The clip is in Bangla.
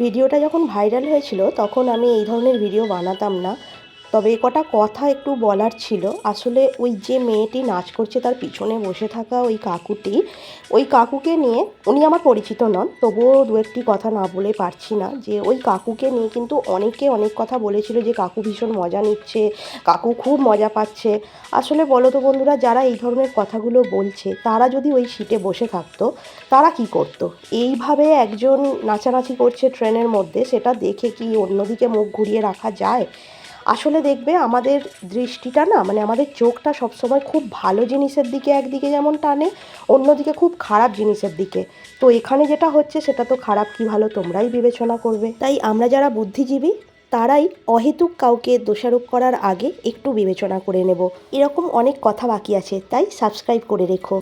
ভিডিওটা যখন ভাইরাল হয়েছিল তখন আমি এই ধরনের ভিডিও বানাতাম না, তবে কটা কথা একটু বলার ছিল। আসলে ওই যে মেয়েটি নাচ করছে তার পিছনে বসে থাকা ওই কাকুটি, ওই কাকুকে নিয়ে, উনি আমার পরিচিত নন, তবুও দু একটি কথা না বলে পারছি না যে ওই কাকুকে নিয়ে কিন্তু অনেকে অনেক কথা বলেছিল যে কাকু ভীষণ মজা নিচ্ছে, কাকু খুব মজা পাচ্ছে। আসলে বলো তো বন্ধুরা, যারা এই ধরনের কথাগুলো বলছে তারা যদি ওই সিটে বসে থাকতো তারা কি করতো? এইভাবে একজন নাচানাচি করছে ট্রেনের মধ্যে, সেটা দেখে কি অন্যদিকে মুখ ঘুরিয়ে রাখা যায়? আসলে দেখবে আমাদের দৃষ্টিটা না, মানে আমাদের চোখটা সবসময় খুব ভালো জিনিসের দিকে একদিকে যেমন টানে, অন্যদিকে খুব খারাপ জিনিসের দিকে। তো এখানে যেটা হচ্ছে সেটা তো খারাপ কি ভালো তোমরাই বিবেচনা করবে। তাই আমরা যারা বুদ্ধিজীবী তারাই অহেতুক কাউকে দোষারোপ করার আগে একটু বিবেচনা করে নেব। এরকম অনেক কথা বাকি আছে, তাই সাবস্ক্রাইব করে রেখো।